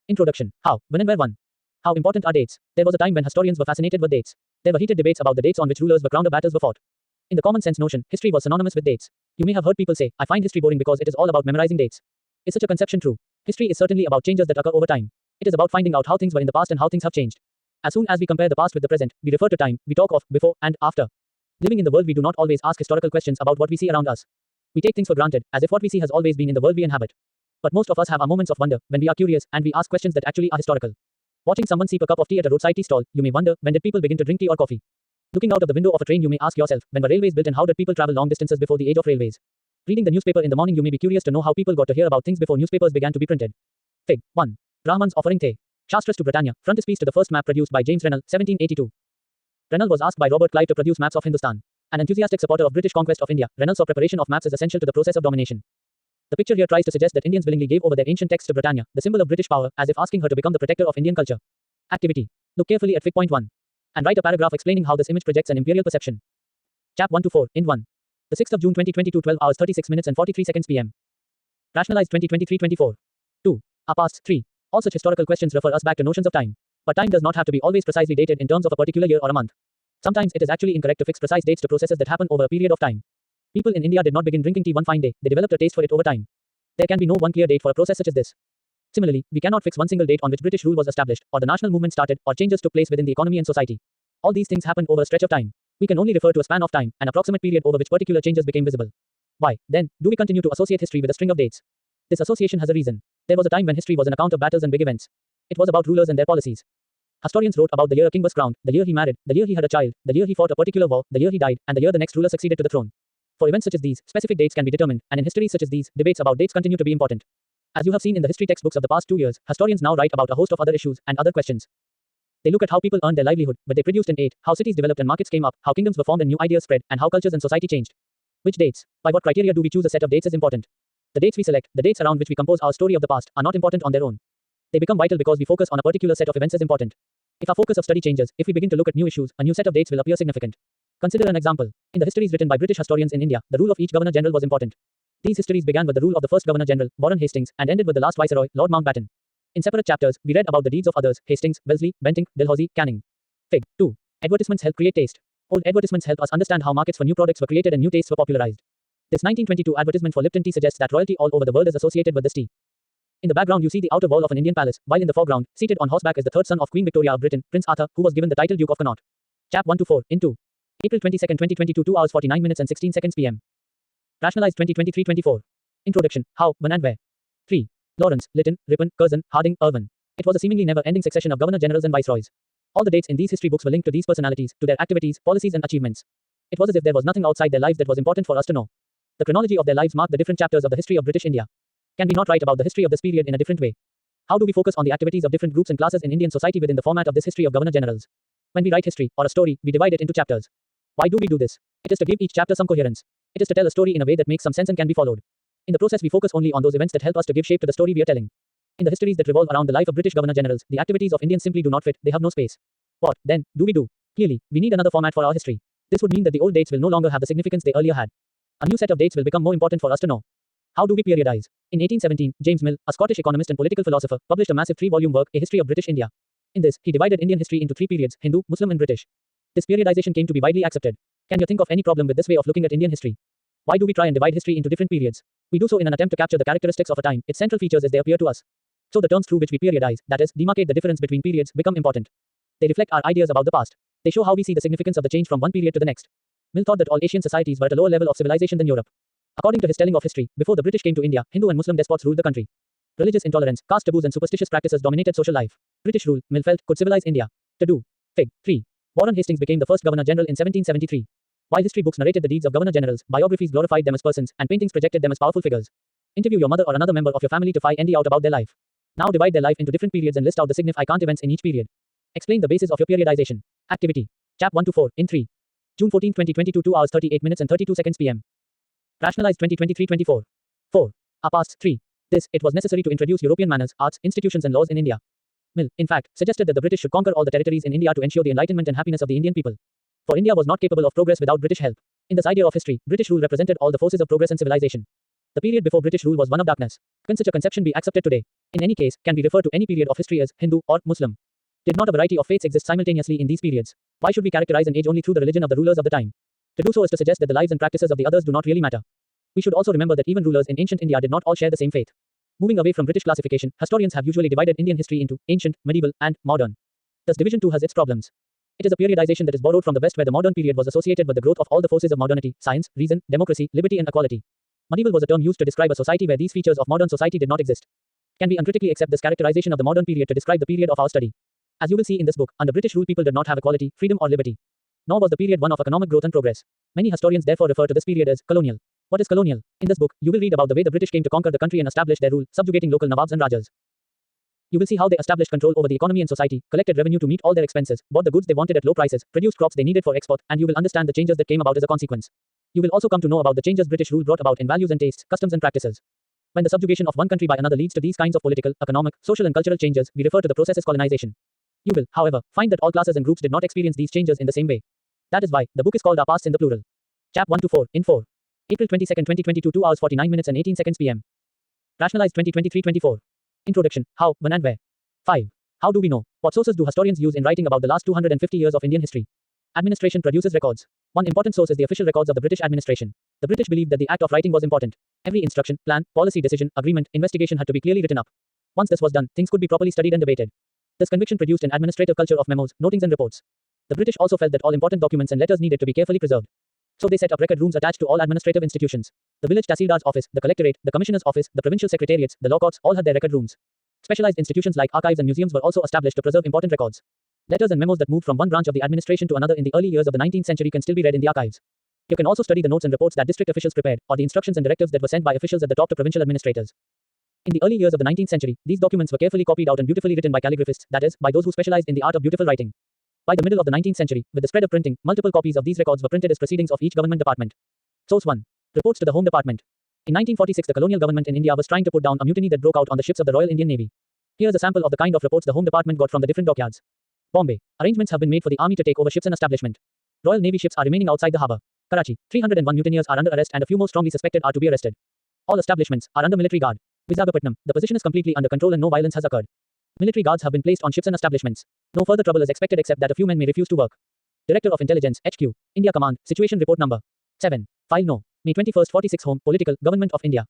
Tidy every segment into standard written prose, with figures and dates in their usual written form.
Introduction. How, when and where 1. How important are dates? There was a time when historians were fascinated with dates. There were heated debates about the dates on which rulers were crowned or battles were fought. In the common sense notion, history was synonymous with dates. You may have heard people say, I find history boring because it is all about memorizing dates. Is such a conception true? History is certainly about changes that occur over time. It is about finding out how things were in the past and how things have changed. As soon as we compare the past with the present, we refer to time, we talk of before and after. Living in the world, we do not always ask historical questions about what we see around us. We take things for granted, as if what we see has always been in the world we inhabit. But most of us have our moments of wonder, when we are curious, and we ask questions that actually are historical. Watching someone sip a cup of tea at a roadside tea stall, you may wonder, when did people begin to drink tea or coffee? Looking out of the window of a train, you may ask yourself, when were railways built and how did people travel long distances before the age of railways? Reading the newspaper in the morning, you may be curious to know how people got to hear about things before newspapers began to be printed. Fig. 1. Brahmans offering Thay. Shastras to Britannia, frontispiece to the first map produced by James Rennell, 1782. Rennell was asked by Robert Clive to produce maps of Hindustan. An enthusiastic supporter of British conquest of India, Rennell saw preparation of maps as essential to the process of domination. The picture here tries to suggest that Indians willingly gave over their ancient texts to Britannia, the symbol of British power, as if asking her to become the protector of Indian culture. Activity. Look carefully at Fig. 1. And write a paragraph explaining how this image projects an imperial perception. Chap 1 to 4, Ind 1. The 6th of June 2022, 12 hours 36 minutes and 43 seconds p.m. Rationalize 2023-24. 2. Our PASTS. 3. All such historical questions refer us back to notions of time. But time does not have to be always precisely dated in terms of a particular year or a month. Sometimes it is actually incorrect to fix precise dates to processes that happen over a period of time. People in India did not begin drinking tea one fine day, they developed a taste for it over time. There can be no one clear date for a process such as this. Similarly, we cannot fix one single date on which British rule was established, or the national movement started, or changes took place within the economy and society. All these things happened over a stretch of time. We can only refer to a span of time, an approximate period over which particular changes became visible. Why, then, do we continue to associate history with a string of dates? This association has a reason. There was a time when history was an account of battles and big events. It was about rulers and their policies. Historians wrote about the year a king was crowned, the year he married, the year he had a child, the year he fought a particular war, the year he died, and the year the next ruler succeeded to the throne. For events such as these, specific dates can be determined, and in histories such as these, debates about dates continue to be important. As you have seen in the history textbooks of the past 2 years, historians now write about a host of other issues and other questions. They look at how people earned their livelihood, what they produced and ate, how cities developed and markets came up, how kingdoms were formed and new ideas spread, and how cultures and society changed. Which dates? By what criteria do we choose a set of dates is important. The dates we select, the dates around which we compose our story of the past, are not important on their own. They become vital because we focus on a particular set of events as important. If our focus of study changes, if we begin to look at new issues, a new set of dates will appear significant. Consider an example. In the histories written by British historians in India, the rule of each Governor-General was important. These histories began with the rule of the first Governor-General, Warren Hastings, and ended with the last Viceroy, Lord Mountbatten. In separate chapters, we read about the deeds of others, Hastings, Wellesley, Bentinck, Dalhousie, Canning. Fig. 2. Advertisements help create taste. Old advertisements help us understand how markets for new products were created and new tastes were popularized. This 1922 advertisement for Lipton tea suggests that royalty all over the world is associated with this tea. In the background you see the outer wall of an Indian palace, while in the foreground, seated on horseback is the third son of Queen Victoria of Britain, Prince Arthur, who was given the title Duke of Connaught. Chap 1 to 4, in 2. April 22, 2022, 2 hours 49 minutes and 16 seconds p.m. Rationalize 2023-24. Introduction. How, when and where. 3. Lawrence, Lytton, Ripon, Curzon, Harding, Irwin. It was a seemingly never-ending succession of governor-generals and viceroys. All the dates in these history books were linked to these personalities, to their activities, policies and achievements. It was as if there was nothing outside their lives that was important for us to know. The chronology of their lives marked the different chapters of the history of British India. Can we not write about the history of this period in a different way? How do we focus on the activities of different groups and classes in Indian society within the format of this history of governor-generals? When we write history, or a story, we divide it into chapters. Why do we do this? It is to give each chapter some coherence. It is to tell a story in a way that makes some sense and can be followed. In the process we focus only on those events that help us to give shape to the story we are telling. In the histories that revolve around the life of British governor-generals, the activities of Indians simply do not fit, they have no space. What, then, do we do? Clearly, we need another format for our history. This would mean that the old dates will no longer have the significance they earlier had. A new set of dates will become more important for us to know. How do we periodize? In 1817, James Mill, a Scottish economist and political philosopher, published a massive 3-volume work, A History of British India. In this, he divided Indian history into 3 periods, Hindu, Muslim and British. This periodization came to be widely accepted. Can you think of any problem with this way of looking at Indian history? Why do we try and divide history into different periods? We do so in an attempt to capture the characteristics of a time, its central features as they appear to us. So the terms through which we periodize, that is, demarcate the difference between periods, become important. They reflect our ideas about the past. They show how we see the significance of the change from one period to the next. Mill thought that all Asian societies were at a lower level of civilization than Europe. According to his telling of history, before the British came to India, Hindu and Muslim despots ruled the country. Religious intolerance, caste taboos and superstitious practices dominated social life. British rule, Mill felt, could civilize India. To do. Fig. 3. Warren Hastings became the first governor-general in 1773. While history books narrated the deeds of governor-generals, biographies glorified them as persons, and paintings projected them as powerful figures. Interview your mother or another member of your family to find out about their life. Now divide their life into different periods and list out the significant events in each period. Explain the basis of your periodization. Activity. Chap 1 to 4, in 3. June 14, 2022, 2 hours 38 minutes and 32 seconds p.m. Rationalize 2023-24. 4. Our PASTS. 3. It was necessary to introduce European manners, arts, institutions and laws in India. Mill, in fact, suggested that the British should conquer all the territories in India to ensure the enlightenment and happiness of the Indian people. For India was not capable of progress without British help. In this idea of history, British rule represented all the forces of progress and civilization. The period before British rule was one of darkness. Can such a conception be accepted today? In any case, can we refer to any period of history as Hindu or Muslim? Did not a variety of faiths exist simultaneously in these periods? Why should we characterize an age only through the religion of the rulers of the time? To do so is to suggest that the lives and practices of the others do not really matter. We should also remember that even rulers in ancient India did not all share the same faith. Moving away from British classification, historians have usually divided Indian history into ancient, medieval, and modern. Thus division too has its problems. It is a periodization that is borrowed from the West, where the modern period was associated with the growth of all the forces of modernity, science, reason, democracy, liberty and equality. Medieval was a term used to describe a society where these features of modern society did not exist. Can we uncritically accept this characterization of the modern period to describe the period of our study? As you will see in this book, under British rule people did not have equality, freedom or liberty. Nor was the period one of economic growth and progress. Many historians therefore refer to this period as colonial. What is colonial? In this book, you will read about the way the British came to conquer the country and establish their rule, subjugating local Nawabs and Rajas. You will see how they established control over the economy and society, collected revenue to meet all their expenses, bought the goods they wanted at low prices, produced crops they needed for export, and you will understand the changes that came about as a consequence. You will also come to know about the changes British rule brought about in values and tastes, customs and practices. When the subjugation of one country by another leads to these kinds of political, economic, social and cultural changes, we refer to the process as colonization. You will, however, find that all classes and groups did not experience these changes in the same way. That is why the book is called Our Pasts in the plural. Chap 1 to 4, in 4. April 22, 2022, 2 hours 49 minutes and 18 seconds p.m. Rationalized 2023-24. Introduction, how, when and where. 5. How do we know? What sources do historians use in writing about the last 250 years of Indian history? Administration produces records. One important source is the official records of the British administration. The British believed that the act of writing was important. Every instruction, plan, policy decision, agreement, investigation had to be clearly written up. Once this was done, things could be properly studied and debated. This conviction produced an administrative culture of memos, notings and reports. The British also felt that all important documents and letters needed to be carefully preserved. So they set up record rooms attached to all administrative institutions. The village tahsildar's office, the collectorate, the commissioner's office, the provincial secretariats, the law courts all had their record rooms. Specialized institutions like archives and museums were also established to preserve important records. Letters and memos that moved from one branch of the administration to another in the early years of the 19th century can still be read in the archives. You can also study the notes and reports that district officials prepared, or the instructions and directives that were sent by officials at the top to provincial administrators. In the early years of the 19th century, these documents were carefully copied out and beautifully written by calligraphists, that is, by those who specialized in the art of beautiful writing. By the middle of the 19th century, with the spread of printing, multiple copies of these records were printed as proceedings of each government department. Source 1. Reports to the Home Department. In 1946, the colonial government in India was trying to put down a mutiny that broke out on the ships of the Royal Indian Navy. Here's a sample of the kind of reports the Home Department got from the different dockyards. Bombay. Arrangements have been made for the army to take over ships and establishment. Royal Navy ships are remaining outside the harbour. Karachi. 301 mutineers are under arrest and a few more strongly suspected are to be arrested. All establishments are under military guard. Visakhapatnam. The position is completely under control and no violence has occurred. Military guards have been placed on ships and establishments. No further trouble is expected except that a few men may refuse to work. Director of Intelligence, HQ. India Command. Situation Report Number 7. File No. May 21, 46 Home, Political, Government of India.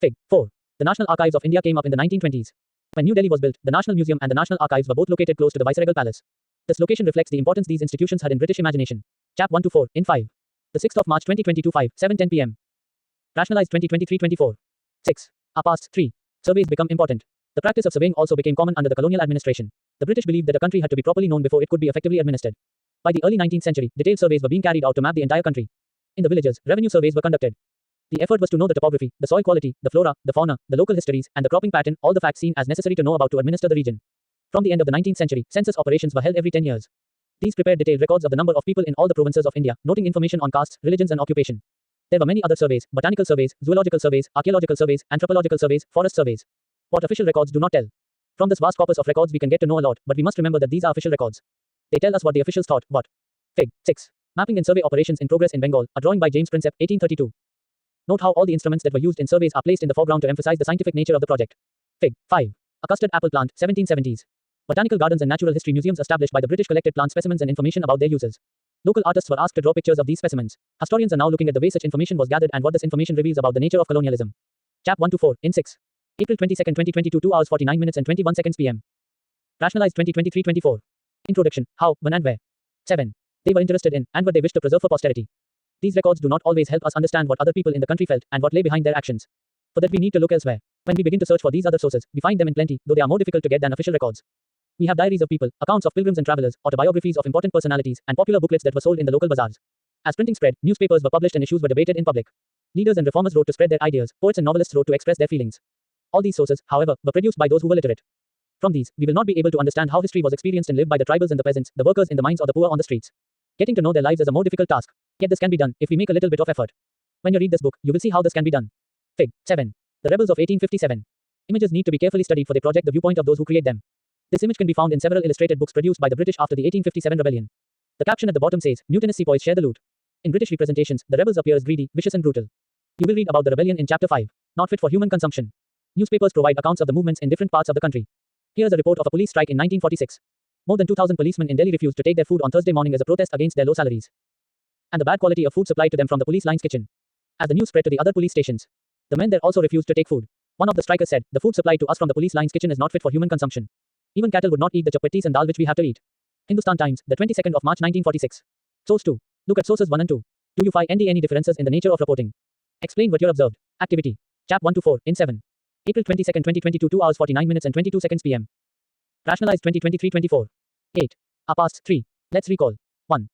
Fig. 4. The National Archives of India came up in the 1920s. When New Delhi was built, the National Museum and the National Archives were both located close to the Viceregal Palace. This location reflects the importance these institutions had in British imagination. Chap 1 to 4, in 5. The 6th of March 2022, 5, 7:10 p.m. Rationalized 2023-24. 6. Our Pasts 3. Surveys become important. The practice of surveying also became common under the colonial administration. The British believed that a country had to be properly known before it could be effectively administered. By the early 19th century, detailed surveys were being carried out to map the entire country. In the villages, revenue surveys were conducted. The effort was to know the topography, the soil quality, the flora, the fauna, the local histories, and the cropping pattern, all the facts seen as necessary to know about to administer the region. From the end of the 19th century, census operations were held every 10 years. These prepared detailed records of the number of people in all the provinces of India, noting information on castes, religions and occupation. There were many other surveys, botanical surveys, zoological surveys, archaeological surveys, anthropological surveys, forest surveys. What official records do not tell. From this vast corpus of records we can get to know a lot, but we must remember that these are official records. They tell us what the officials thought. What? Fig. 6. Mapping and survey operations in progress in Bengal, a drawing by James Prinsep, 1832. Note how all the instruments that were used in surveys are placed in the foreground to emphasize the scientific nature of the project. Fig. 5. A custard apple plant, 1770s. Botanical gardens and natural history museums established by the British collected plant specimens and information about their uses. Local artists were asked to draw pictures of these specimens. Historians are now looking at the way such information was gathered and what this information reveals about the nature of colonialism. Chap 1 to 4, in 6. April 22, 2022, 2 hours 49 minutes and 21 seconds p.m. Rationalized 2023-24. Introduction, how, when and where. 7. They were interested in, and what they wished to preserve for posterity. These records do not always help us understand what other people in the country felt, and what lay behind their actions. For that we need to look elsewhere. When we begin to search for these other sources, we find them in plenty, though they are more difficult to get than official records. We have diaries of people, accounts of pilgrims and travelers, autobiographies of important personalities, and popular booklets that were sold in the local bazaars. As printing spread, newspapers were published and issues were debated in public. Leaders and reformers wrote to spread their ideas, poets and novelists wrote to express their feelings. All these sources, however, were produced by those who were literate. From these, we will not be able to understand how history was experienced and lived by the tribals and the peasants, the workers in the mines or the poor on the streets. Getting to know their lives is a more difficult task. Yet this can be done, if we make a little bit of effort. When you read this book, you will see how this can be done. Fig. 7. The Rebels of 1857. Images need to be carefully studied for they project the viewpoint of those who create them. This image can be found in several illustrated books produced by the British after the 1857 rebellion. The caption at the bottom says, mutinous sepoys share the loot. In British representations, the rebels appear as greedy, vicious and brutal. You will read about the rebellion in Chapter 5. Not fit for human consumption. Newspapers provide accounts of the movements in different parts of the country. Here's a report of a police strike in 1946. More than 2,000 policemen in Delhi refused to take their food on Thursday morning as a protest against their low salaries and the bad quality of food supplied to them from the police line's kitchen. As the news spread to the other police stations, the men there also refused to take food. One of the strikers said, "The food supplied to us from the police line's kitchen is not fit for human consumption. Even cattle would not eat the chapattis and dal which we have to eat." Hindustan Times, the 22nd of March 1946. Source 2. Look at sources 1 and 2. Do you find any differences in the nature of reporting? Explain what you observed. Activity. Chap 1 to 4 in 7. April 22nd, 2022, 2 hours 49 minutes and 22 seconds p.m. Rationalize 2023-24. 8. Our PASTS 3. Let's recall. 1.